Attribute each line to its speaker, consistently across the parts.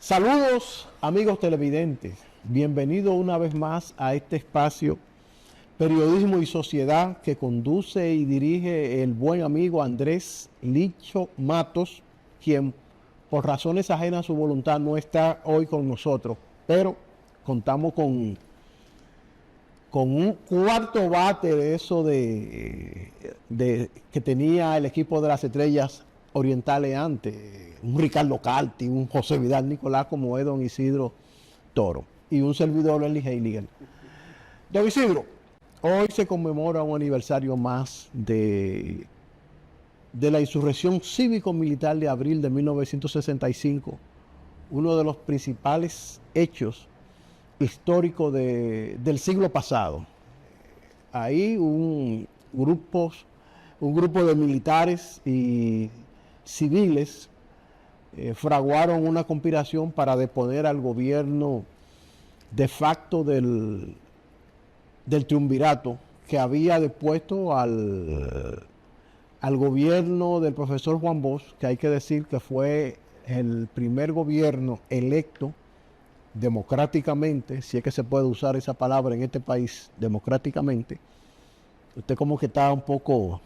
Speaker 1: Saludos amigos televidentes, bienvenido una vez más a este espacio Periodismo y Sociedad que conduce y dirige el buen amigo Andrés Licho Matos, quien por razones ajenas a su voluntad no está hoy con nosotros, pero contamos con un cuarto bate de eso que tenía el equipo de las Estrellas Orientales antes, un Ricardo Calti, un José Vidal Nicolás como es don Isidro Toro y un servidor Lenny Heiliger. Don Isidro, hoy se conmemora un aniversario más de la insurrección cívico-militar de abril de 1965, uno de los principales hechos históricos del siglo pasado. Ahí un grupo de militares y civiles fraguaron una conspiración para deponer al gobierno de facto del triunvirato que había depuesto al gobierno del profesor Juan Bosch, que hay que decir que fue el primer gobierno electo democráticamente, si es que se puede usar esa palabra en este país, democráticamente. Usted como que está un poco...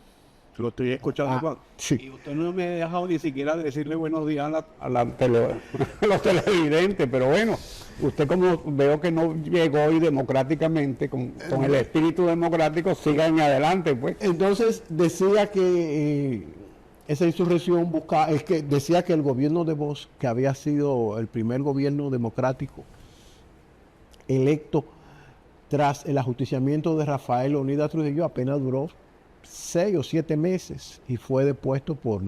Speaker 2: Lo estoy escuchando.
Speaker 1: Sí.
Speaker 2: Y usted no me ha dejado ni siquiera decirle buenos días a los televidentes, pero bueno, usted como veo que no llegó hoy democráticamente, con el espíritu democrático, siga en adelante, pues.
Speaker 1: Entonces decía que esa insurrección decía que el gobierno de Bosch, que había sido el primer gobierno democrático electo tras el ajusticiamiento de Rafael Leónidas Trujillo, apenas duró 6 o 7 meses y fue depuesto por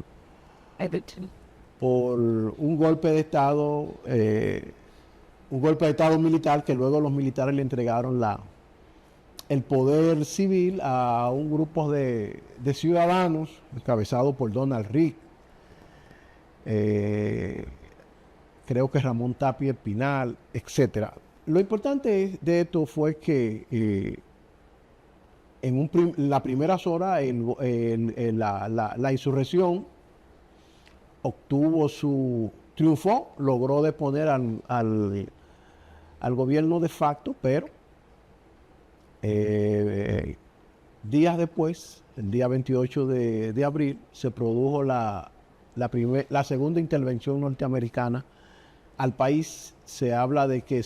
Speaker 1: un golpe de estado militar, que luego los militares le entregaron el poder civil a un grupo de ciudadanos encabezado por Donald Rick, creo que Ramón Tapia Espinal, etcétera. Lo importante de esto fue que en las primeras horas la insurrección obtuvo su triunfo, logró deponer al gobierno de facto, pero días después, el día 28 de abril, se produjo la segunda intervención norteamericana al país. Se habla de que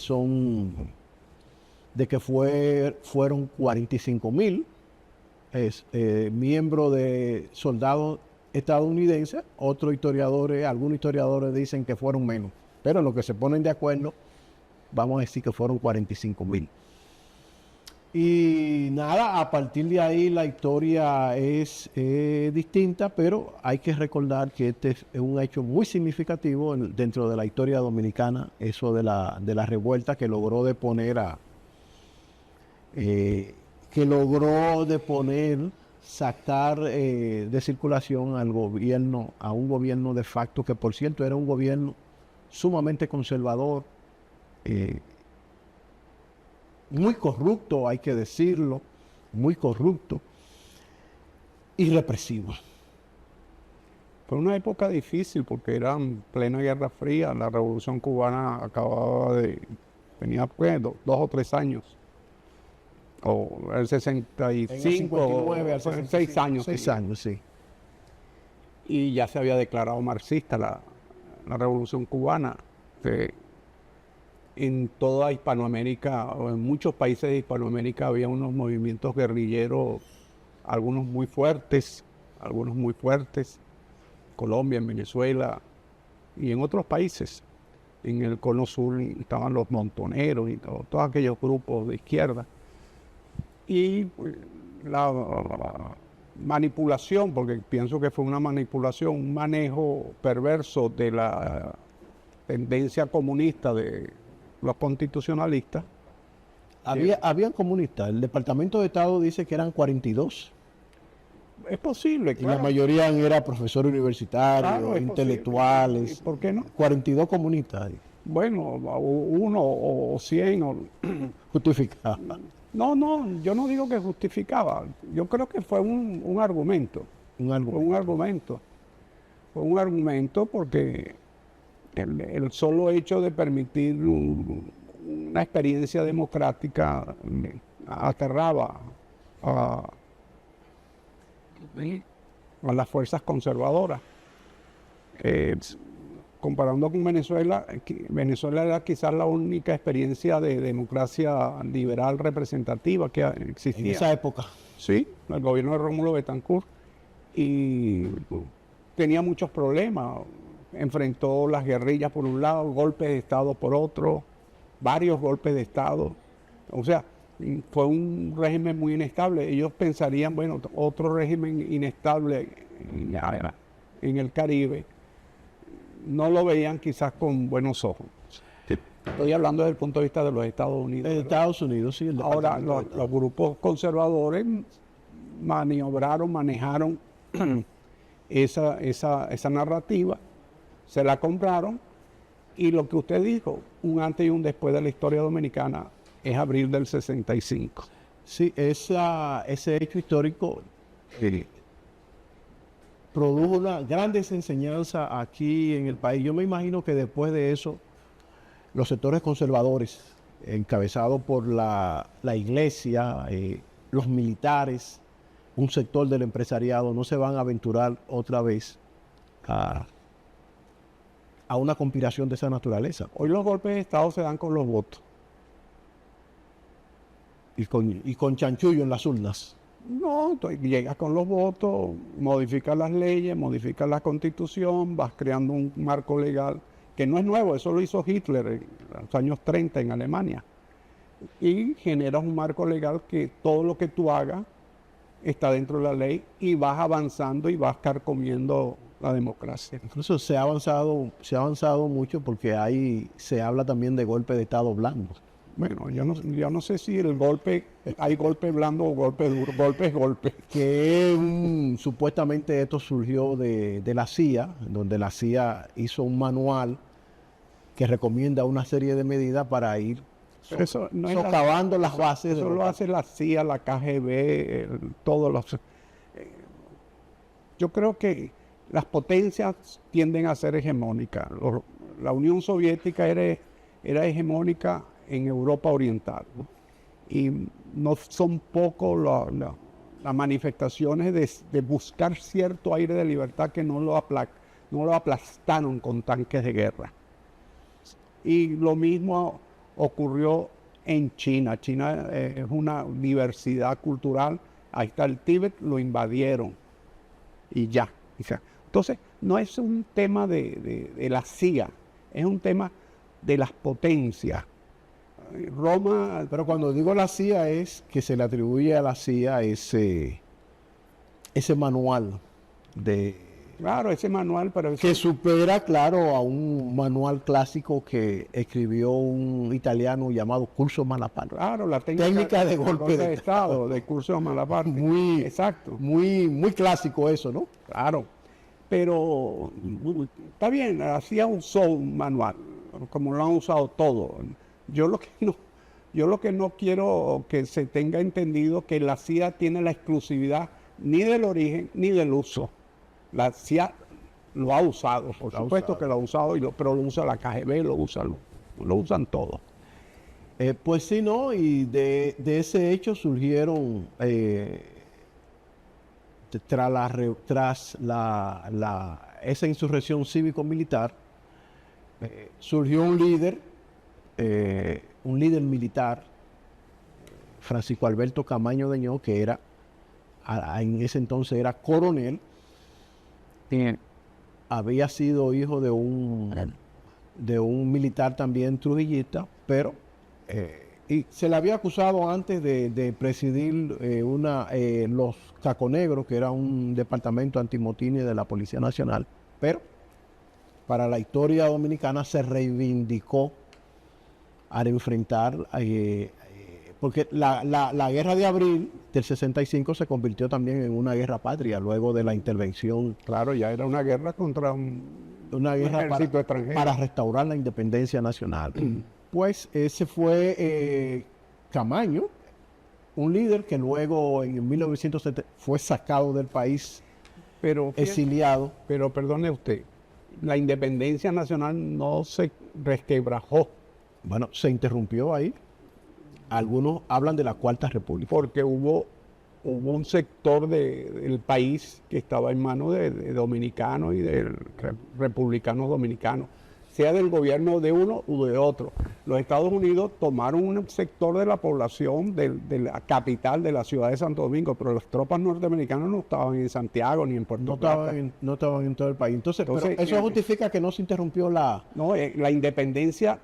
Speaker 1: fueron 45,000 miembros de soldados estadounidenses. Algunos historiadores dicen que fueron menos, pero en lo que se ponen de acuerdo, vamos a decir que fueron 45,000. Y nada, a partir de ahí la historia es distinta, pero hay que recordar que este es un hecho muy significativo dentro de la historia dominicana, eso de la revuelta que logró sacar de circulación a un gobierno de facto, que por cierto era un gobierno sumamente conservador, muy corrupto, hay que decirlo, muy corrupto y represivo.
Speaker 2: Fue una época difícil porque era en plena Guerra Fría, la Revolución Cubana tenía pues 2 o 3 años, o el 65,
Speaker 1: o
Speaker 2: 6 años.
Speaker 1: 6 años, sí.
Speaker 2: Y ya se había declarado marxista la Revolución Cubana. En toda Hispanoamérica, o en muchos países de Hispanoamérica, había unos movimientos guerrilleros, algunos muy fuertes, Colombia, en Venezuela y en otros países. En el Cono Sur estaban los montoneros y todos aquellos grupos de izquierda. Y la manipulación, porque pienso que fue una manipulación, un manejo perverso de la tendencia comunista de los constitucionalistas.
Speaker 1: Habían comunistas. El Departamento de Estado dice que eran 42.
Speaker 2: Es posible,
Speaker 1: claro. Y la mayoría eran profesores universitarios, claro, intelectuales.
Speaker 2: Posible. ¿Por qué no?
Speaker 1: 42 comunistas.
Speaker 2: Bueno, 1 o 100.
Speaker 1: Justificaba.
Speaker 2: No, yo no digo que justificaba. Yo creo que fue un argumento. Fue un argumento porque el solo hecho de permitir una experiencia democrática aterraba a, a las fuerzas conservadoras. Comparando con Venezuela, Venezuela era quizás la única experiencia de democracia liberal representativa que existía.
Speaker 1: En esa época.
Speaker 2: Sí, el gobierno de Rómulo Betancourt. Y tenía muchos problemas. Enfrentó las guerrillas por un lado, golpes de Estado por otro, varios golpes de Estado. O sea, fue un régimen muy inestable. Ellos pensarían, bueno, otro régimen inestable en el Caribe. No lo veían quizás con buenos ojos. Estoy hablando desde el punto de vista de los Estados Unidos.
Speaker 1: De Estados Unidos, sí.
Speaker 2: Ahora, los grupos conservadores manejaron esa narrativa, se la compraron, y lo que usted dijo, un antes y un después de la historia dominicana, es abril del 65.
Speaker 1: Sí, ese hecho histórico produjo grandes enseñanzas aquí en el país. Yo me imagino que después de eso, los sectores conservadores, encabezados por la iglesia, los militares, un sector del empresariado, no se van a aventurar otra vez a una conspiración de esa naturaleza.
Speaker 2: Hoy los golpes de Estado se dan con los votos.
Speaker 1: Y con chanchullo en las urnas.
Speaker 2: No, llegas con los votos, modificas las leyes, modificas la constitución, vas creando un marco legal que no es nuevo, eso lo hizo Hitler en los años 30 en Alemania. Y generas un marco legal que todo lo que tú hagas está dentro de la ley y vas avanzando y vas carcomiendo la democracia.
Speaker 1: Incluso se ha avanzado mucho porque se habla también de golpe de Estado blando.
Speaker 2: Bueno, yo no sé si hay golpe blando o golpe duro, golpe es golpe.
Speaker 1: Que supuestamente esto surgió de la CIA, donde la CIA hizo un manual que recomienda una serie de medidas para ir socavando las bases.
Speaker 2: Eso lo hace la CIA, la KGB, todos los... Yo creo que las potencias tienden a ser hegemónicas. La Unión Soviética era hegemónica en Europa Oriental, ¿no? Y no son pocos las manifestaciones de buscar cierto aire de libertad que no lo aplastaron con tanques de guerra. Y lo mismo ocurrió en China. China es una diversidad cultural. Ahí está el Tíbet, lo invadieron y ya. Entonces, no es un tema de la CIA, es un tema de las potencias. Roma...
Speaker 1: Pero cuando digo la CIA es que se le atribuye a la CIA ese manual de...
Speaker 2: Claro, ese manual, pero...
Speaker 1: Que supera, claro, a un manual clásico que escribió un italiano llamado Curso Malaparte.
Speaker 2: Claro, la técnica de golpe de Estado, de Curso Malaparte.
Speaker 1: Exacto. Muy clásico eso, ¿no?
Speaker 2: Claro. Pero está bien, hacía un manual, como lo han usado todos. Yo lo que no quiero que se tenga entendido que la CIA tiene la exclusividad ni del origen ni del uso. La CIA lo ha usado, por supuesto que lo ha usado, pero lo usa la KGB, lo usan todos.
Speaker 1: Pues sí, ¿no? Y de ese hecho surgieron, tras esa insurrección cívico-militar, surgió un líder militar, Francisco Alberto Camaño Deñó, que en ese entonces era coronel. Había sido hijo de un militar también trujillista, pero y se le había acusado antes de presidir los Caconegros, que era un departamento antimotines de la Policía Nacional, pero para la historia dominicana se reivindicó al enfrentar, porque la guerra de abril del 65 se convirtió también en una guerra patria luego de la intervención.
Speaker 2: Claro, ya era una guerra contra un ejército extranjero
Speaker 1: para restaurar la independencia nacional. Pues ese fue Camaño, un líder que luego en 1970 fue sacado del país, exiliado.
Speaker 2: Pero perdone usted, la independencia nacional no se resquebrajó
Speaker 1: Bueno, se interrumpió ahí. Algunos hablan de la Cuarta República.
Speaker 2: porque hubo un sector del país que estaba en manos de dominicanos y de republicanos dominicanos, sea del gobierno de uno u de otro. Los Estados Unidos tomaron un sector de la población de la capital de la ciudad de Santo Domingo, pero las tropas norteamericanas no estaban en Santiago ni en Puerto
Speaker 1: No
Speaker 2: Plata.
Speaker 1: estaban en todo el país. Entonces, pero eso justifica que no se interrumpió
Speaker 2: No, la independencia,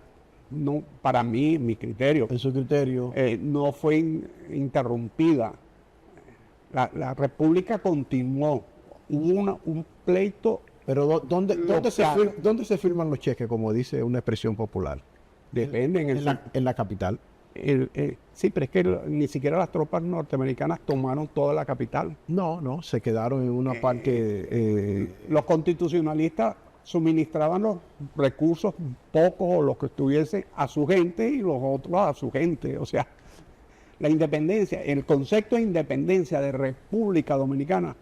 Speaker 2: no, para mí, mi criterio,
Speaker 1: en su criterio.
Speaker 2: no fue interrumpida. La república continuó. Hubo un pleito.
Speaker 1: Pero ¿dónde
Speaker 2: Local.
Speaker 1: se firman los cheques, como dice una expresión popular?
Speaker 2: Depende
Speaker 1: En la capital.
Speaker 2: Sí, pero es que ni siquiera las tropas norteamericanas tomaron toda la capital.
Speaker 1: No, se quedaron en una parte.
Speaker 2: Los constitucionalistas suministraban los recursos, pocos o los que estuviesen, a su gente y los otros a su gente. O sea, la independencia, el concepto de independencia de República Dominicana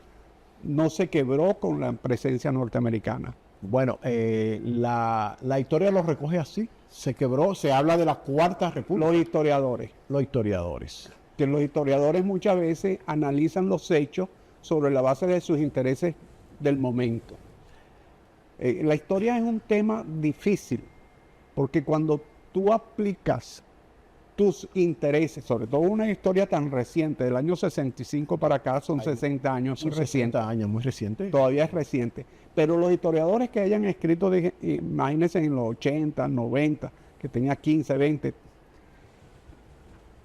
Speaker 2: no se quebró con la presencia norteamericana.
Speaker 1: Bueno, la historia lo recoge así. Se quebró, se habla de la Cuarta República.
Speaker 2: Los historiadores,
Speaker 1: Que
Speaker 2: los historiadores muchas veces analizan los hechos sobre la base de sus intereses del momento. La historia es un tema difícil, porque cuando tú aplicas tus intereses, sobre todo una historia tan reciente, del año 65 para acá, son 60 años, muy reciente.
Speaker 1: 60 años, muy reciente.
Speaker 2: Todavía es reciente. Pero los historiadores que hayan escrito, imagínense en los 80, 90, que tenía 15, 20,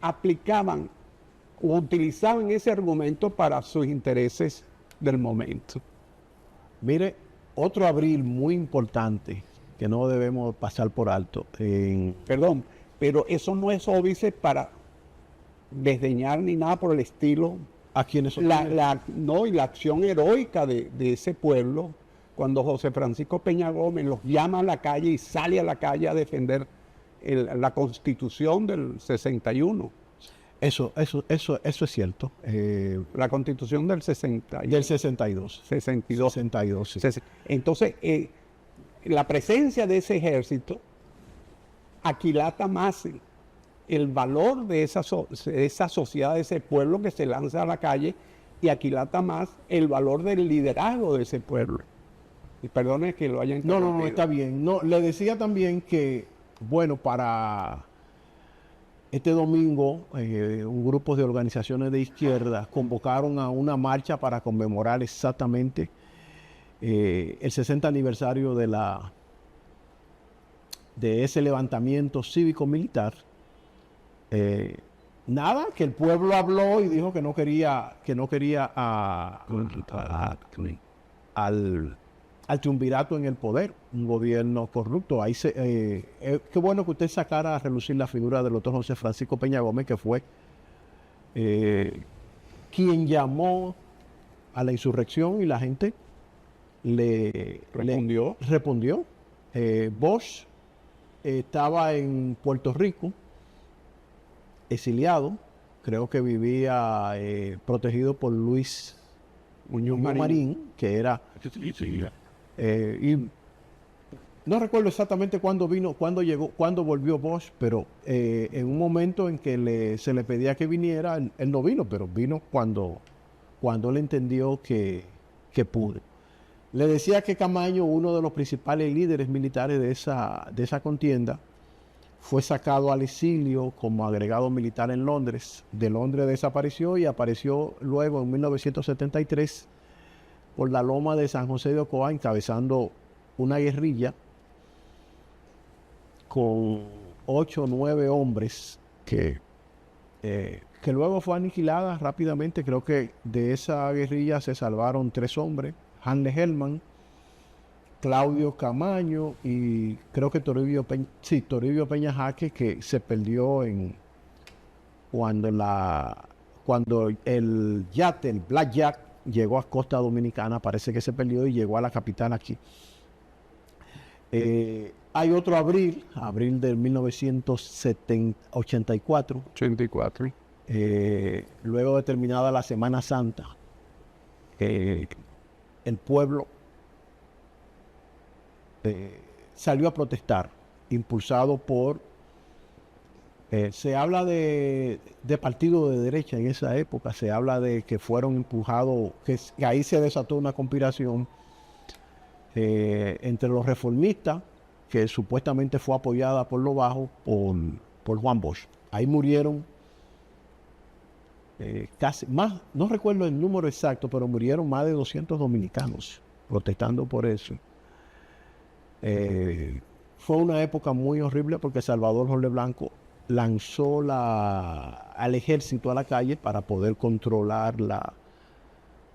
Speaker 2: aplicaban o utilizaban ese argumento para sus intereses del momento.
Speaker 1: Mire, otro abril muy importante que no debemos pasar por alto.
Speaker 2: Perdón, pero eso no es óbice para desdeñar ni nada por el estilo.
Speaker 1: ¿A quienes
Speaker 2: No, y la acción heroica de ese pueblo, cuando José Francisco Peña Gómez los llama a la calle y sale a la calle a defender la Constitución del 61.
Speaker 1: Eso es cierto.
Speaker 2: La Constitución del 62.
Speaker 1: Del 62. 62, sí.
Speaker 2: Entonces, la presencia de ese ejército aquilata más el valor de esa sociedad, de ese pueblo que se lanza a la calle, y aquilata más el valor del liderazgo de ese pueblo. Y perdone que lo haya interrumpido.
Speaker 1: No, está bien. No, le decía también que, bueno, para este domingo, un grupo de organizaciones de izquierda convocaron a una marcha para conmemorar exactamente el 60 aniversario de ese levantamiento cívico-militar. Nada, que el pueblo habló y dijo que no quería al triunvirato en el poder, un gobierno corrupto. Qué bueno que usted sacara a relucir la figura del doctor José Francisco Peña Gómez, que fue quien llamó a la insurrección y la gente respondió. Bosch estaba en Puerto Rico, exiliado, creo que vivía protegido por Luis Muñoz Marín, que era... y no recuerdo exactamente cuándo volvió Bosch, pero en un momento en que se le pedía que viniera, él no vino, pero vino cuando él entendió que pudo. Le decía que Camaño, uno de los principales líderes militares de esa contienda, fue sacado al exilio como agregado militar en Londres. De Londres desapareció y apareció luego en 1973 por la loma de San José de Ocoa, encabezando una guerrilla con 8 o 9 hombres que luego fue aniquilada rápidamente. Creo que de esa guerrilla se salvaron 3 hombres: Hanle Hellman, Claudio Camaño y creo que Toribio Peña Jaque, que se perdió cuando el yate, el Black Jack, llegó a Costa Dominicana. Parece que se perdió y llegó a la capital aquí. Hay otro abril del 1984.
Speaker 2: 84.
Speaker 1: Luego de terminada la Semana Santa, el pueblo salió a protestar, impulsado por... se habla de partidos de derecha en esa época, se habla de que fueron empujados, que ahí se desató una conspiración entre los reformistas, que supuestamente fue apoyada por los bajos, por Juan Bosch. Ahí murieron casi, más, no recuerdo el número exacto, pero murieron más de 200 dominicanos protestando por eso. Fue una época muy horrible porque Salvador Jorge Blanco lanzó al ejército a la calle para poder controlar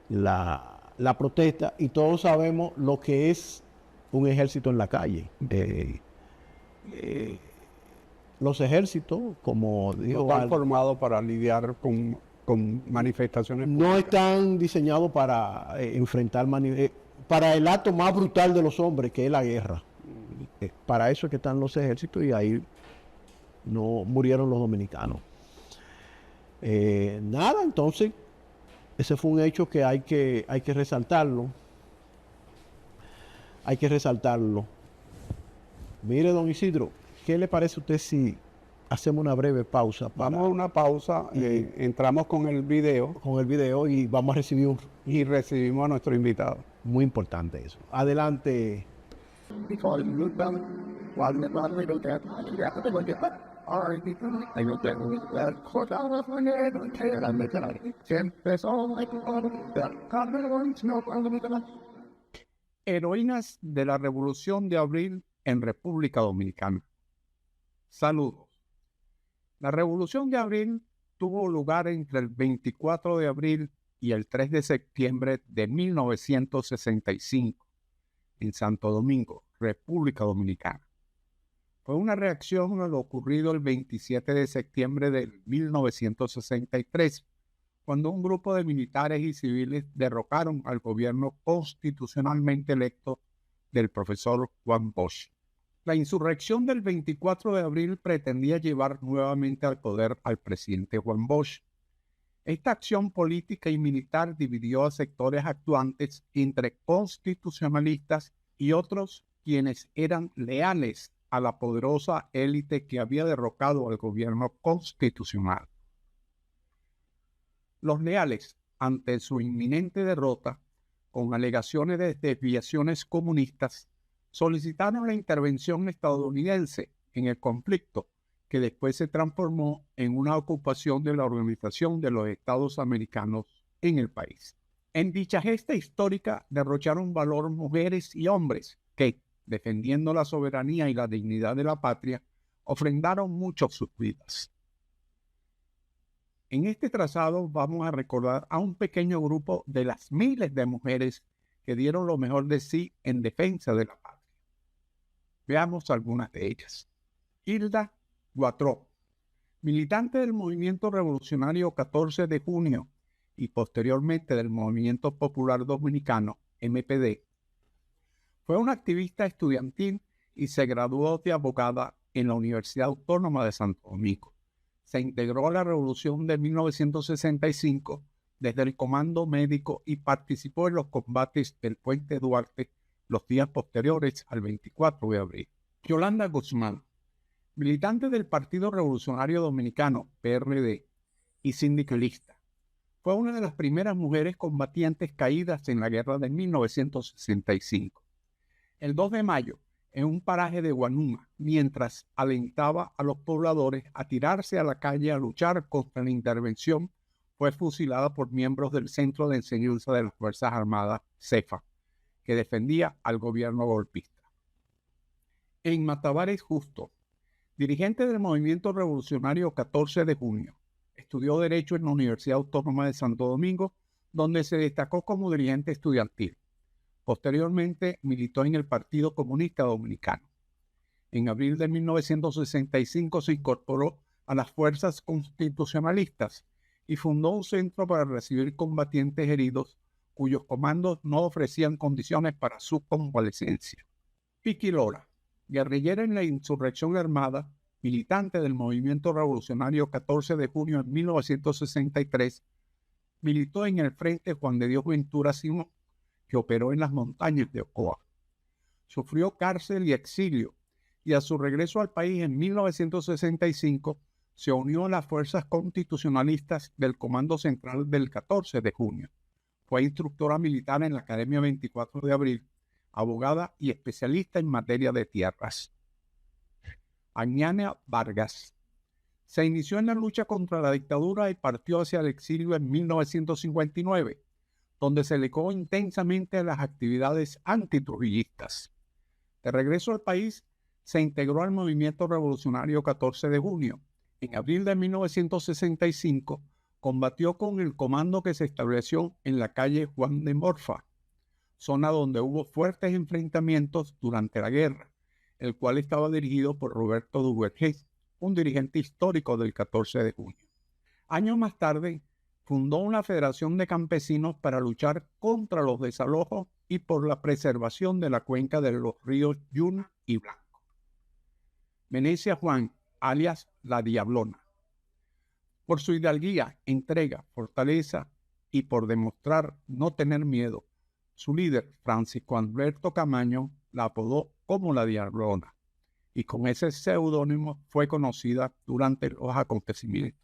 Speaker 1: la protesta, y todos sabemos lo que es un ejército en la calle. Los ejércitos, como digo,
Speaker 2: no están formados para lidiar con manifestaciones
Speaker 1: no
Speaker 2: públicas.
Speaker 1: están diseñados para enfrentar para el acto más brutal de los hombres, que es la guerra. Para eso es que están los ejércitos, y ahí no murieron los dominicanos. Nada, entonces, ese fue un hecho que hay que resaltarlo. Hay que resaltarlo. Mire, don Isidro, ¿qué le parece a usted si hacemos una breve pausa?
Speaker 2: Vamos a una pausa, entramos con el video
Speaker 1: y vamos a recibir
Speaker 2: y recibimos a nuestro invitado.
Speaker 1: Muy importante eso. Adelante.
Speaker 2: Heroínas de la Revolución de Abril en República Dominicana. Saludos. La Revolución de Abril tuvo lugar entre el 24 de abril y el 3 de septiembre de 1965 en Santo Domingo, República Dominicana. Fue una reacción a lo ocurrido el 27 de septiembre de 1963, cuando un grupo de militares y civiles derrocaron al gobierno constitucionalmente electo del profesor Juan Bosch. La insurrección del 24 de abril pretendía llevar nuevamente al poder al presidente Juan Bosch. Esta acción política y militar dividió a sectores actuantes entre constitucionalistas y otros quienes eran leales a la poderosa élite que había derrocado al gobierno constitucional. Los leales, ante su inminente derrota, con alegaciones de desviaciones comunistas, solicitaron la intervención estadounidense en el conflicto, que después se transformó en una ocupación de la Organización de los Estados Americanos en el país. En dicha gesta histórica derrocharon valor mujeres y hombres que, defendiendo la soberanía y la dignidad de la patria, ofrendaron mucho sus vidas. En este trazado vamos a recordar a un pequeño grupo de las miles de mujeres que dieron lo mejor de sí en defensa de la patria. Veamos algunas de ellas. Hilda Guatró, militante del Movimiento Revolucionario 14 de Junio y posteriormente del Movimiento Popular Dominicano, MPD, fue una activista estudiantil y se graduó de abogada en la Universidad Autónoma de Santo Domingo. Se integró a la Revolución de 1965 desde el Comando Médico y participó en los combates del Puente Duarte los días posteriores al 24 de abril. Yolanda Guzmán, militante del Partido Revolucionario Dominicano, PRD, y sindicalista. Fue una de las primeras mujeres combatientes caídas en la guerra de 1965. El 2 de mayo, en un paraje de Guanuma, mientras alentaba a los pobladores a tirarse a la calle a luchar contra la intervención, fue fusilada por miembros del Centro de Enseñanza de las Fuerzas Armadas, CEFA, que defendía al gobierno golpista. En Matabares Justo, dirigente del Movimiento Revolucionario 14 de Junio, estudió Derecho en la Universidad Autónoma de Santo Domingo, donde se destacó como dirigente estudiantil. Posteriormente militó en el Partido Comunista Dominicano. En abril de 1965 se incorporó a las fuerzas constitucionalistas y fundó un centro para recibir combatientes heridos cuyos comandos no ofrecían condiciones para su convalecencia. Piqui Lora, guerrillera en la insurrección armada, militante del Movimiento Revolucionario 14 de Junio en 1963, militó en el Frente Juan de Dios Ventura Simón, que operó en las montañas de Ocoa. Sufrió cárcel y exilio, y a su regreso al país en 1965 se unió a las fuerzas constitucionalistas del Comando Central del 14 de junio. Fue instructora militar en la Academia 24 de Abril, abogada y especialista en materia de tierras. Añana Vargas se inició en la lucha contra la dictadura y partió hacia el exilio en 1959, donde se dedicó intensamente a las actividades antitrujillistas. De regreso al país, se integró al movimiento revolucionario 14 de junio. En abril de 1965, combatió con el comando que se estableció en la calle Juan de Morfa, zona donde hubo fuertes enfrentamientos durante la guerra, el cual estaba dirigido por Roberto Duvergé, un dirigente histórico del 14 de junio. Años más tarde, fundó una federación de campesinos para luchar contra los desalojos y por la preservación de la cuenca de los ríos Yuna y Blanco. Venecia Juan, alias La Diablona. Por su hidalguía, entrega, fortaleza y por demostrar no tener miedo, su líder, Francisco Alberto Camaño, la apodó como La Diablona, y con ese seudónimo fue conocida durante los acontecimientos.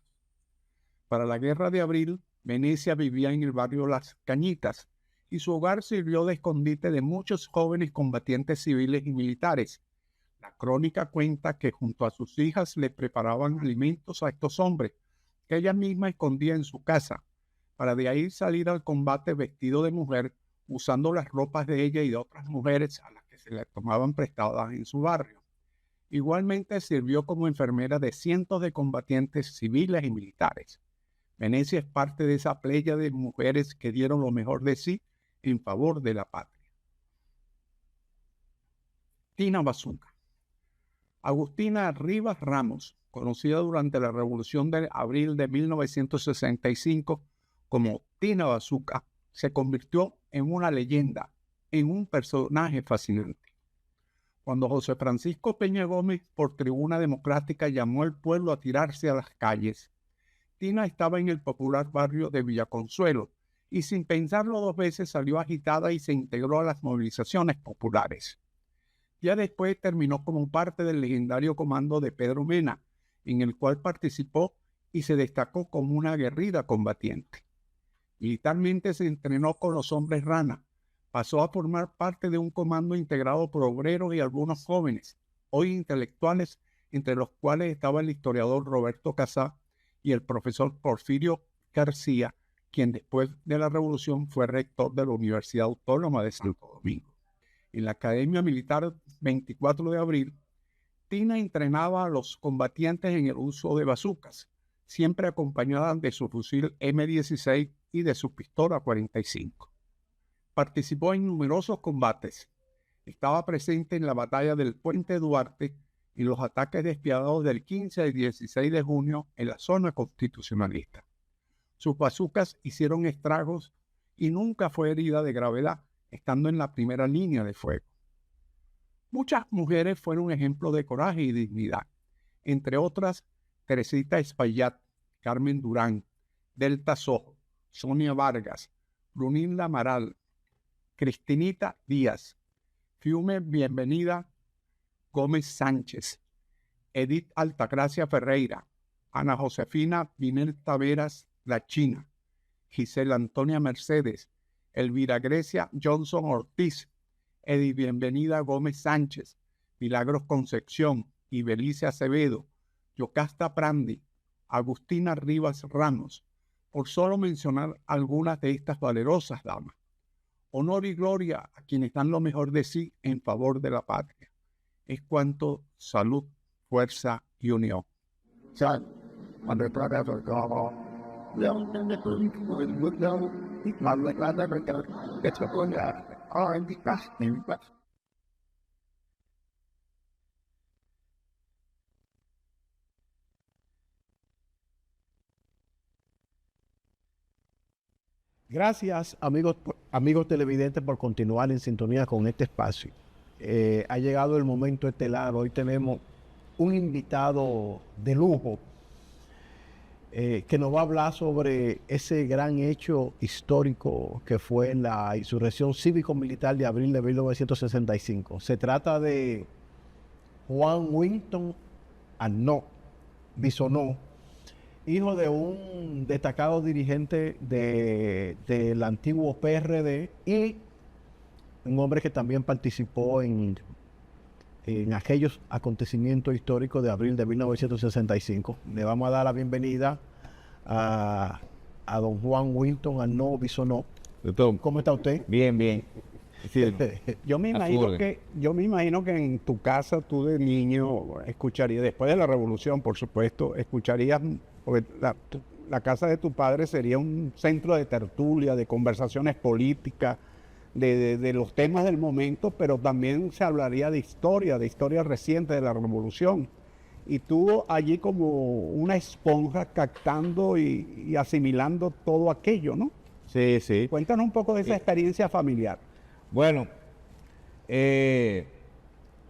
Speaker 2: Para la Guerra de Abril, Venecia vivía en el barrio Las Cañitas, y su hogar sirvió de escondite de muchos jóvenes combatientes civiles y militares. La crónica cuenta que junto a sus hijas le preparaban alimentos a estos hombres, que ella misma escondía en su casa, para de ahí salir al combate vestido de mujer, usando las ropas de ella y de otras mujeres a las que se le tomaban prestadas en su barrio. Igualmente sirvió como enfermera de cientos de combatientes civiles y militares. Venecia es parte de esa playa de mujeres que dieron lo mejor de sí en favor de la patria. Tina Bazuca. Agustina Rivas Ramos, conocida durante la Revolución de Abril de 1965 como Tina Bazuca, se convirtió en una leyenda, en un personaje fascinante. Cuando José Francisco Peña Gómez, por Tribuna Democrática, llamó al pueblo a tirarse a las calles, Tina estaba en el popular barrio de Villaconsuelo y sin pensarlo dos veces salió agitada y se integró a las movilizaciones populares. Ya después terminó como parte del legendario comando de Pedro Mena, en el cual participó y se destacó como una aguerrida combatiente. Militarmente se entrenó con los hombres rana, pasó a formar parte de un comando integrado por obreros y algunos jóvenes, hoy intelectuales, entre los cuales estaba el historiador Roberto Casá y el profesor Porfirio García, quien después de la Revolución fue rector de la Universidad Autónoma de Santo Domingo. En la Academia Militar 24 de Abril, Tina entrenaba a los combatientes en el uso de bazucas, siempre acompañada de su fusil M16 y de su pistola 45. Participó en numerosos combates. Estaba presente en la batalla del Puente Duarte y los ataques despiadados del 15 y 16 de junio en la zona constitucionalista. Sus bazucas hicieron estragos y nunca fue herida de gravedad, estando en la primera línea de fuego. Muchas mujeres fueron ejemplo de coraje y dignidad, entre otras Teresita Espaillat, Carmen Durán, Delta Sojo, Sonia Vargas, Brunilda Amaral, Cristinita Díaz, Fiume Bienvenida Gómez Sánchez, Edith Altagracia Ferreira, Ana Josefina Binel Taveras La China, Gisela Antonia Mercedes, Elvira Grecia Johnson Ortiz, Edith Bienvenida Gómez Sánchez, Milagros Concepción, Ibelice Acevedo, Yocasta Prandi, Agustina Rivas Ramos, por solo mencionar algunas de estas valerosas damas. Honor y gloria a quienes dan lo mejor de sí en favor de la patria. Es cuanto, salud, fuerza y unión.
Speaker 1: Gracias, amigos televidentes, por continuar en sintonía con este espacio. Ha llegado el momento estelar. Hoy tenemos un invitado de lujo. que nos va a hablar sobre ese gran hecho histórico que fue la insurrección cívico-militar de abril de 1965. Se trata de Juan Winton Arnaud Bisonó, hijo de un destacado dirigente del antiguo PRD y un hombre que también participó en aquellos acontecimientos históricos de abril de 1965. Le vamos a dar la bienvenida a don Juan Winton Arnaud Bisonó.
Speaker 3: Doctor,
Speaker 1: ¿Cómo está usted?
Speaker 3: bien, bien. Sí,
Speaker 2: Yo me imagino que en tu casa tú de niño escucharías, después de la revolución, por supuesto, escucharías, porque la casa de tu padre sería un centro de tertulia, de conversaciones políticas, de los temas del momento, pero también se hablaría de historia reciente de la revolución. Y tú allí como una esponja captando y asimilando todo aquello, ¿no?
Speaker 3: sí, sí.
Speaker 2: Cuéntanos un poco de esa experiencia familiar.
Speaker 3: Bueno,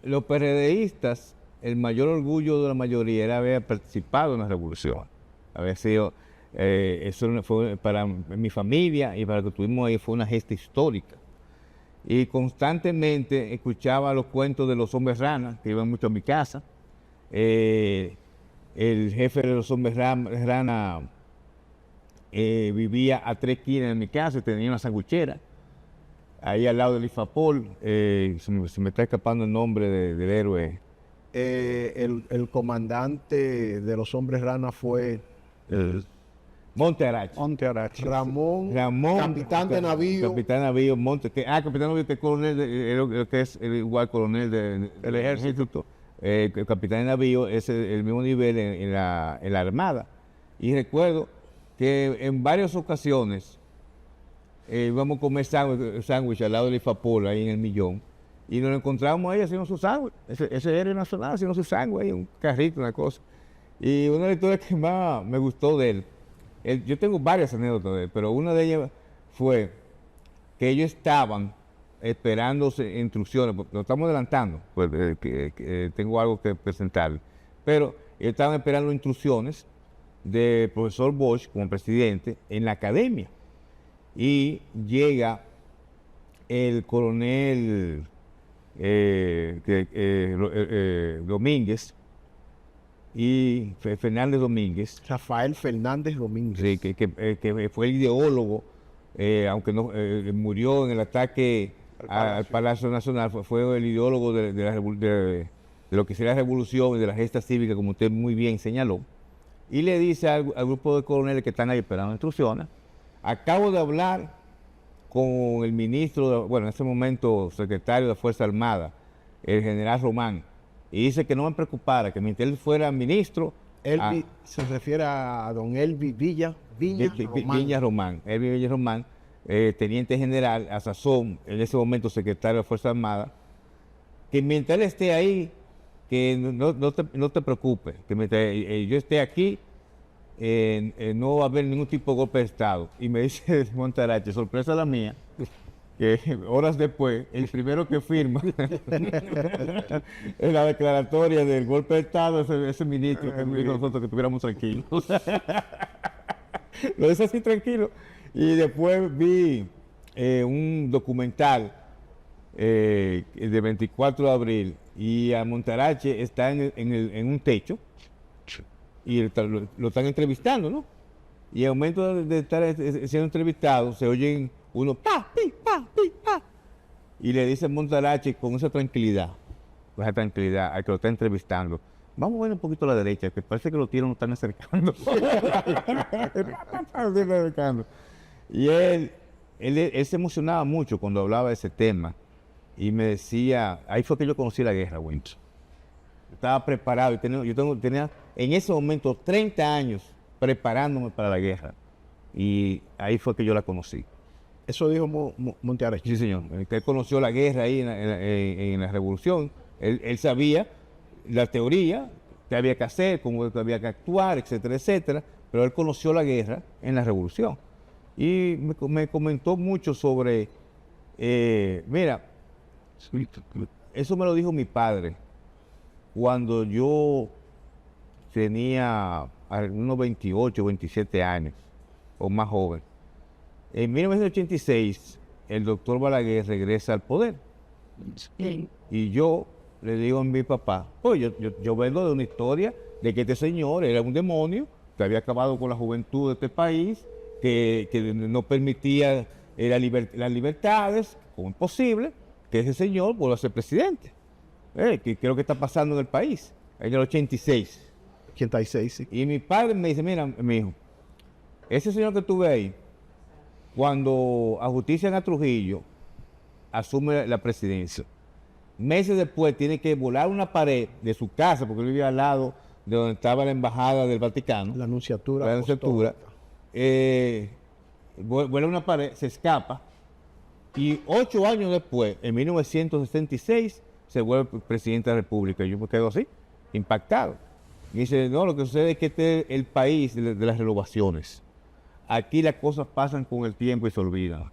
Speaker 3: los PRDistas, el mayor orgullo de la mayoría era haber participado en la revolución. Haber sido, eso fue para mi familia y para lo que tuvimos ahí fue una gesta histórica. Y constantemente escuchaba los cuentos de los hombres rana, que iban mucho a mi casa. El jefe de los hombres rana vivía a 3 esquinas de mi casa, tenía una sanguchera ahí al lado del Ifapol. Se me está escapando el nombre del héroe.
Speaker 1: El comandante de los hombres rana fue
Speaker 3: Monte Arache.
Speaker 1: Ramón, capitán de navío.
Speaker 3: Capitán de navío, capitán de navío que es coronel, que es el igual coronel del ejército. El capitán de navío es el mismo nivel en la Armada. Y recuerdo que en varias ocasiones íbamos a comer sándwich al lado del Ifapol, ahí en el Millón, y nos encontramos ahí haciendo su sándwich. Ese héroe nacional haciendo su sándwich, ahí, un carrito, una cosa. Y una de las historias que más me gustó de él, yo tengo varias anécdotas de él, pero una de ellas fue que ellos estaban esperándose instrucciones, porque lo estamos adelantando, pues, tengo algo que presentarle, pero ellos estaban esperando instrucciones del profesor Bosch como presidente en la academia. Y llega el coronel Domínguez y Fernández Domínguez.
Speaker 1: Rafael Fernández Domínguez.
Speaker 3: Sí, que fue el ideólogo, aunque no murió en el ataque al Palacio Nacional, fue el ideólogo de lo que sería la revolución y de la gesta cívica, como usted muy bien señaló. Y le dice al grupo de coroneles que están ahí esperando instrucciones: acabo de hablar con el ministro, en ese momento secretario de Fuerza Armada, el general Román, y dice que no me preocupara, que mientras él fuera ministro...
Speaker 1: se refiere a don Elvi Viña Román.
Speaker 3: Elvi Villa Román, teniente general, a sazón, en ese momento secretario de Fuerza Armada, que mientras él esté ahí, que no te preocupes, que mientras yo esté aquí, no va a haber ningún tipo de golpe de Estado. Y me dice Montarache, sorpresa la mía, que horas después, el primero que firma en la declaratoria del golpe de Estado, ese ministro que dijo nosotros que estuviéramos tranquilos. Lo dice así tranquilo. Y después vi un documental de 24 de abril, y a Montarache está en un techo y lo están entrevistando, ¿no? Y al momento de estar siendo entrevistado, se oyen uno pa, pi, pa, pi, pa. Y le dice Montarache con esa tranquilidad al que lo está entrevistando: vamos a ver un poquito a la derecha, que parece que los tiros nos están acercando. Y él se emocionaba mucho cuando hablaba de ese tema. Y me decía, ahí fue que yo conocí la guerra, Winton. Estaba preparado, tenía en ese momento 30 años preparándome para la guerra. Y ahí fue que yo la conocí.
Speaker 1: Eso dijo Monteareche.
Speaker 3: Sí, señor. Él conoció la guerra ahí en la revolución. Él sabía la teoría, qué había que hacer, cómo había que actuar, etcétera, etcétera. Pero él conoció la guerra en la revolución. Y me comentó mucho sobre, mira, eso me lo dijo mi padre cuando yo tenía a unos 28, 27 años, o más joven. En 1986, el doctor Balaguer regresa al poder. Y yo le digo a mi papá, pues yo vengo de una historia de que este señor era un demonio, que había acabado con la juventud de este país, que no permitía las libertades, como imposible, que ese señor vuelva a ser presidente. Que creo que está pasando en el país, en el 86.
Speaker 1: 86, sí.
Speaker 3: Y mi padre me dice, mira, mi hijo, ese señor que tú ves ahí, cuando ajustician a Trujillo, asume la presidencia. Meses después tiene que volar una pared de su casa, porque él vivía al lado de donde estaba la embajada del Vaticano.
Speaker 1: La Anunciatura.
Speaker 3: La Anunciatura. Vuela una pared, se escapa, y 8 años después, en 1966, se vuelve presidente de la República. Y yo me quedo así, impactado. Y dice, no, lo que sucede es que este es el país de las renovaciones. Aquí las cosas pasan con el tiempo y se olvidan.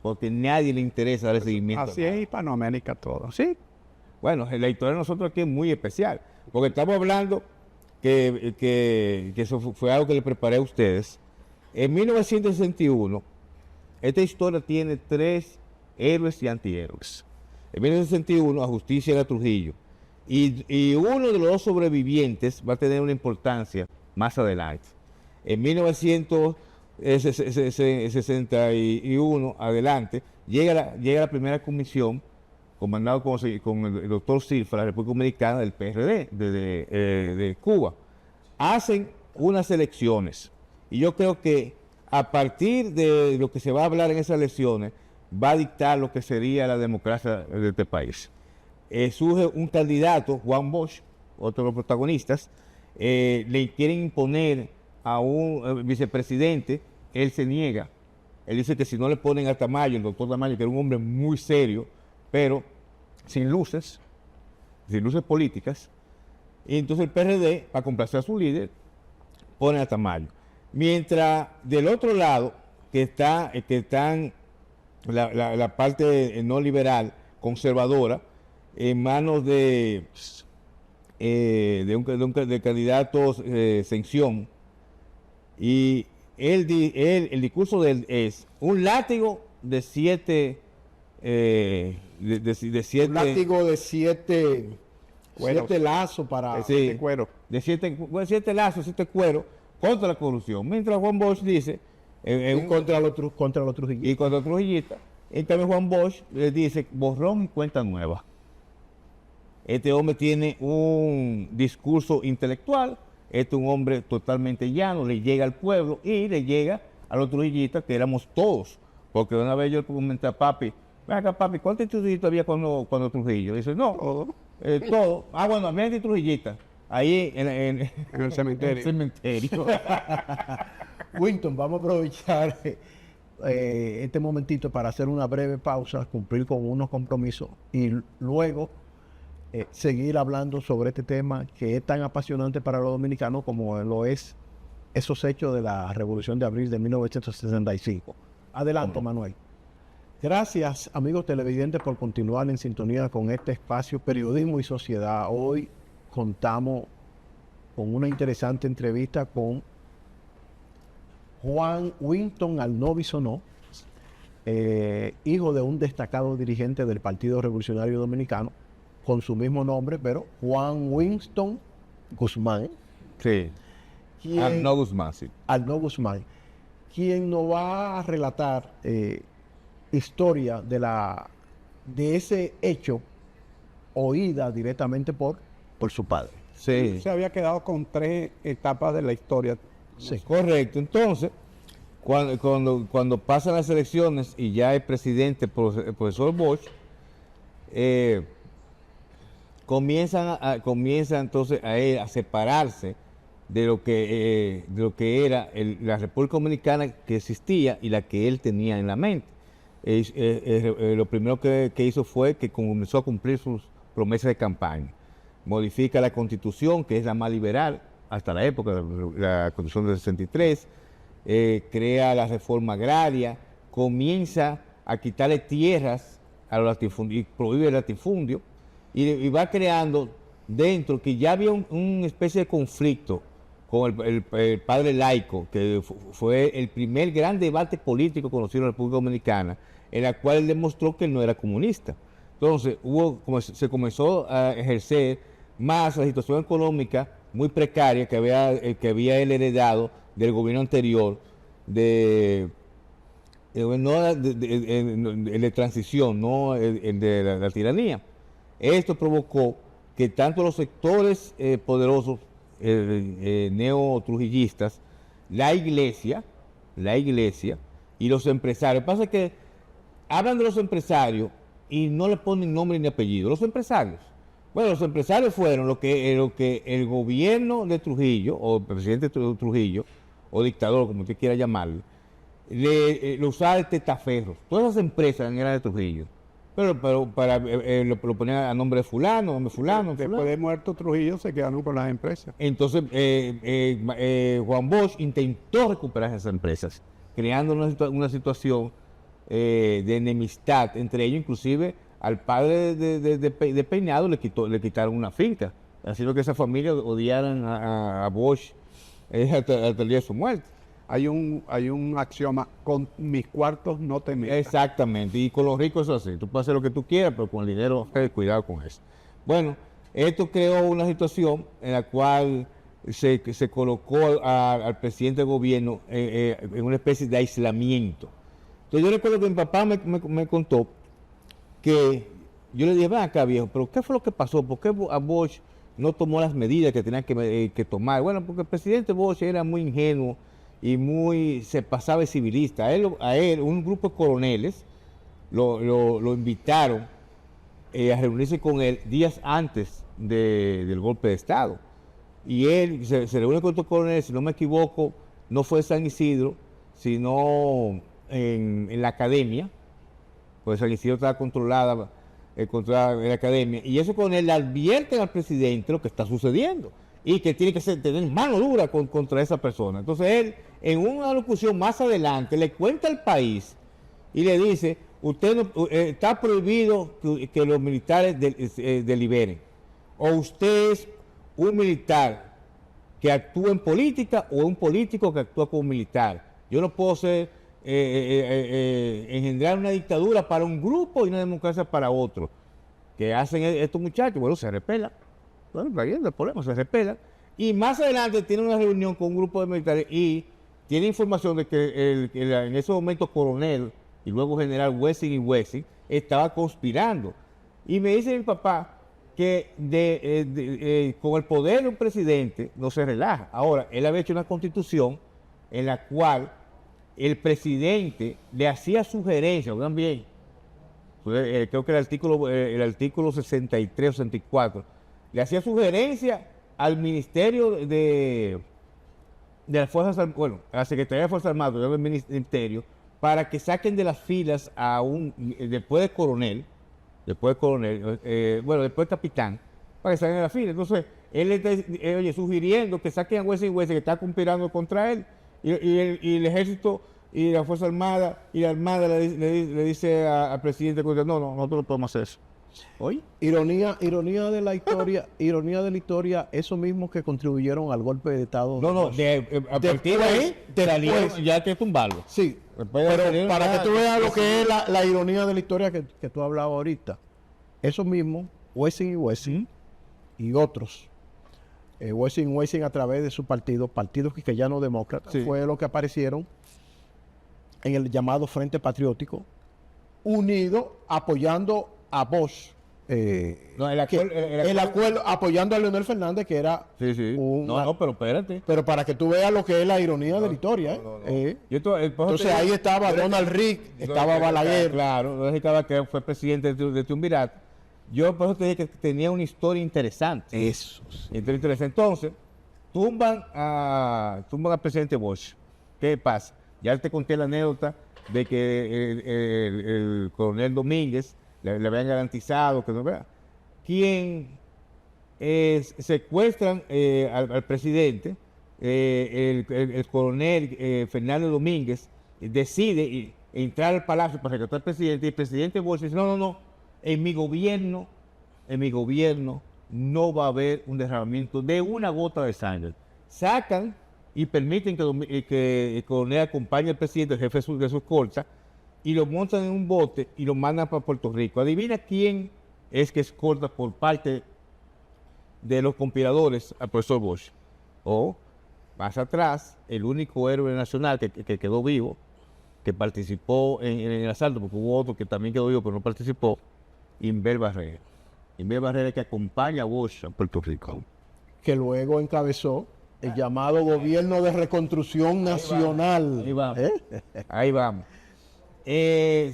Speaker 3: Porque a nadie le interesa darle seguimiento.
Speaker 2: Así es Hispanoamérica todo.
Speaker 3: Sí. Bueno, la historia de nosotros aquí es muy especial. Porque estamos hablando que eso fue algo que le preparé a ustedes. En 1961, esta historia tiene 3 héroes y antihéroes. En 1961, ajustician a Trujillo. Y uno de los 2 sobrevivientes va a tener una importancia más adelante. En 1961, adelante, llega la primera comisión, comandado con el doctor Silfa, la República Dominicana, del PRD, de Cuba. Hacen unas elecciones. Y yo creo que a partir de lo que se va a hablar en esas elecciones, va a dictar lo que sería la democracia de este país. Surge un candidato, Juan Bosch, otro de los protagonistas, le quieren imponer a un vicepresidente, él se niega. Él dice que si no le ponen a Tamayo, el doctor Tamayo, que era un hombre muy serio, pero sin luces políticas, y entonces el PRD, para complacer a su líder, pone a Tamayo. Mientras del otro lado, que están la parte no liberal, conservadora, en manos de candidatos Sención, y el discurso de él es un látigo de 7
Speaker 1: Un látigo de 7 lazos para
Speaker 3: de cuero, de 7 lazos, 7 cueros contra la corrupción, mientras Juan Bosch dice
Speaker 1: contra los trujillistas.
Speaker 3: Y contra los trujillistas. En cambio Juan Bosch le dice borrón y cuenta nueva. Este hombre tiene un discurso intelectual, este es un hombre totalmente llano, le llega al pueblo y le llega a los trujillistas, que éramos todos. Porque una vez yo le comenté a papi, ven acá papi, ¿cuántos trujillistas había cuando Trujillo? Dice, no, todo. Ah, bueno, había trujillistas. Ahí en
Speaker 2: el cementerio.
Speaker 3: En el cementerio.
Speaker 1: Winton, vamos a aprovechar este momentito para hacer una breve pausa, cumplir con unos compromisos y luego seguir hablando sobre este tema que es tan apasionante para los dominicanos como lo es esos hechos de la Revolución de Abril de 1965. Adelante, Manuel. Gracias, amigos televidentes, por continuar en sintonía con este espacio Periodismo y Sociedad. Hoy contamos con una interesante entrevista con Juan Winton Alnovi-Sonó, hijo de un destacado dirigente del Partido Revolucionario Dominicano, con su mismo nombre, pero Juan Winston Guzmán.
Speaker 3: Sí. Arnaud Guzmán, sí.
Speaker 1: Arnaud Guzmán, quien nos va a relatar historia de ese hecho oída directamente por su padre.
Speaker 3: Sí.
Speaker 2: Se había quedado con 3 etapas de la historia.
Speaker 3: Sí, correcto. Entonces, cuando pasan las elecciones y ya es presidente el profesor Bosch, comienza entonces a separarse de lo que era la República Dominicana que existía y la que él tenía en la mente. Lo primero que hizo fue que comenzó a cumplir sus promesas de campaña. Modifica la Constitución, que es la más liberal hasta la época de la Constitución del 63, crea la reforma agraria, comienza a quitarle tierras a los latifundios y prohíbe el latifundio, y va creando dentro que ya había una especie de conflicto con el padre laico, que fue el primer gran debate político conocido en la República Dominicana, en la cual él demostró que él no era comunista. Entonces, se comenzó a ejercer más la situación económica muy precaria que había él heredado del gobierno anterior, de transición, no el de la tiranía. Esto provocó que tanto los sectores poderosos neotrujillistas, la iglesia y los empresarios. Lo que pasa es que hablan de los empresarios y no le ponen nombre ni apellido. Los empresarios. Bueno, los empresarios fueron lo que el gobierno de Trujillo, o el presidente Trujillo, o dictador, como usted quiera llamarlo, le usaba de testaferros. Todas esas empresas eran de Trujillo. Pero lo ponían a nombre de fulano,
Speaker 2: Después de muerto Trujillo se quedaron con las empresas.
Speaker 3: Entonces, Juan Bosch intentó recuperar esas empresas, creando una situación de enemistad entre ellos. Inclusive al padre de Peinado le quitaron una finca, haciendo que esa familia odiaran a Bosch hasta el día de su muerte.
Speaker 2: Hay un axioma: con mis cuartos no te metas.
Speaker 3: Exactamente, y con los ricos es así. Tú puedes hacer lo que tú quieras, pero con el dinero, cuidado con eso. Bueno, esto creó una situación en la cual se colocó al presidente del gobierno en una especie de aislamiento. Entonces yo recuerdo que mi papá me contó que yo le dije: ven acá, viejo, pero ¿qué fue lo que pasó? ¿Por qué a Bosch no tomó las medidas que tenía que tomar? Bueno, porque el presidente Bosch era muy ingenuo y se pasaba de civilista. A él, un grupo de coroneles lo invitaron a reunirse con él días antes del golpe de Estado. Y él se reúne con estos coroneles, si no me equivoco, no fue en San Isidro, sino en la academia, pues San Isidro estaba controlada en la academia. Y esos coroneles le advierten al presidente lo que está sucediendo y que tiene que tener mano dura contra esa persona. Entonces él, en una locución más adelante, le cuenta al país y le dice: usted está prohibido que los militares deliberen. O usted es un militar que actúa en política o un político que actúa como militar. Yo no puedo engendrar una dictadura para un grupo y una democracia para otro. ¿Qué hacen estos muchachos? Bueno, se repelan. Bueno, ahí el problema, se repelan. Y más adelante tiene una reunión con un grupo de militares y tiene información de que en ese momento coronel y luego general Wessing estaba conspirando. Y me dice mi papá que con el poder de un presidente no se relaja. Ahora, él había hecho una constitución en la cual el presidente le hacía sugerencias, oigan bien, creo que el artículo 63 o 64, le hacía sugerencias al Ministerio de las Fuerzas Armadas, bueno, a la Secretaría de Fuerzas Armadas, del Ministerio, para que saquen de las filas después de coronel, después de capitán, para que salgan de la fila. Entonces, él está sugiriendo que saquen a Wessing que está conspirando contra él, y el ejército y la Fuerza Armada y la Armada le dice al presidente: no, nosotros no podemos hacer eso. ¿Oye?
Speaker 1: Ironía de la historia, esos mismos que contribuyeron al golpe de Estado.
Speaker 3: A partir de ahí, ya que tumbarlo.
Speaker 1: Sí, pero para que tú veas lo que es la ironía de la historia que tú hablabas ahorita. Esos mismos, Wessing y otros, Wessing a través de su partidos que ya no demócratas, fue lo que aparecieron en el llamado Frente Patriótico, unido apoyando a Bosch. El acuerdo apoyando a Leonel Fernández, que era
Speaker 3: pero espérate.
Speaker 1: Pero para que tú veas lo que es la ironía de la historia. Entonces ahí estaba Donald Rick, estaba Balaguer.
Speaker 3: Claro, que fue presidente de Triunvirato. Yo por eso te dije que tenía una historia interesante.
Speaker 1: Eso.
Speaker 3: Entonces, tumban al presidente Bosch. ¿Qué pasa? Ya te conté la anécdota de que el coronel Domínguez le habían garantizado que no vea. Quien secuestran al presidente, el coronel Fernando Domínguez decide entrar al palacio para rescatar al presidente, y el presidente Bosch dice: no, en mi gobierno no va a haber un derramamiento de una gota de sangre. sacan y permiten que el coronel acompañe al presidente, el jefe de su escolta, y lo montan en un bote y lo mandan para Puerto Rico. Adivina quién es que escolta por parte de los conspiradores al profesor Bosch. O, más atrás, el único héroe nacional que quedó vivo, que participó en el asalto, porque hubo otro que también quedó vivo pero no participó, Inver Barrera. Inver Barrera que acompaña a Bosch a Puerto Rico.
Speaker 1: Que luego encabezó el llamado Gobierno de Reconstrucción Nacional.
Speaker 3: Ahí vamos. Ahí vamos. Se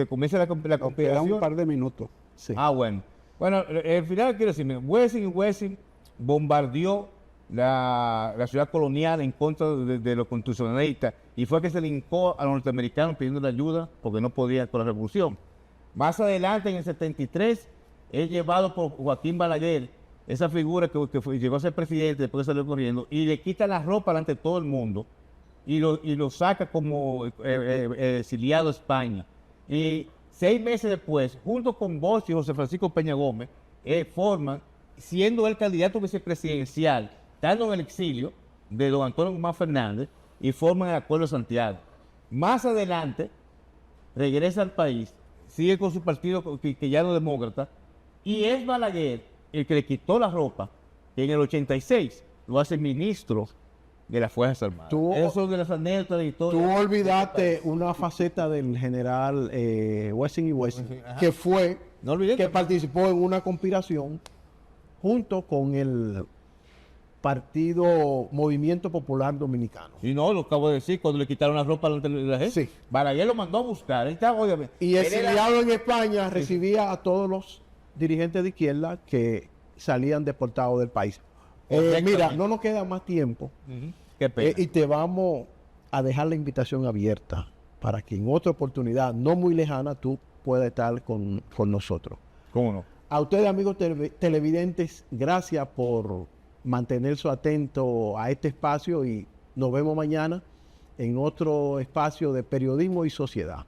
Speaker 3: comienza la
Speaker 2: Queda
Speaker 3: conspiración.
Speaker 2: un par de minutos.
Speaker 1: Sí.
Speaker 3: Ah, bueno. Bueno, al final quiero decirme, Wessing bombardeó la ciudad colonial en contra de los constitucionalistas y fue que se le hincó a los norteamericanos pidiendo ayuda porque no podía con la revolución. Más adelante, en el 73, es llevado por Joaquín Balaguer, esa figura que llegó a ser presidente después de salir corriendo, y le quita la ropa delante de todo el mundo y lo saca como exiliado a España. Y 6 meses después, junto con Bosch y José Francisco Peña Gómez, forman, siendo el candidato vicepresidencial, estando en el exilio de don Antonio Guzmán Fernández, y forman el Acuerdo de Santiago. Más adelante, regresa al país, sigue con su partido que ya no es demócrata, y es Balaguer el que le quitó la ropa, que en el 86 lo hace ministro de las Fuerzas Armadas. Eso de las anécdotas de historia.
Speaker 1: Tú olvidaste una faceta del general Wessing y Wessing, que fue
Speaker 3: No olvidé
Speaker 1: que
Speaker 3: que
Speaker 1: participó en una conspiración junto con el Partido Movimiento Popular Dominicano.
Speaker 3: Y no, lo acabo de decir, cuando le quitaron la ropa delante de la gente.
Speaker 1: Sí.
Speaker 3: Balaguer lo mandó a buscar. Ahí está, obviamente.
Speaker 1: Y
Speaker 3: Él era-
Speaker 1: exiliado en España recibía a todos los dirigentes de izquierda que salían deportados del país. Mira, no nos queda más tiempo
Speaker 3: Ujú. Qué pena.
Speaker 1: y te vamos a dejar la invitación abierta para que en otra oportunidad no muy lejana tú puedas estar con nosotros.
Speaker 3: ¿Cómo no?
Speaker 1: A ustedes, amigos televidentes, gracias por mantenerse atentos a este espacio y nos vemos mañana en otro espacio de periodismo y sociedad.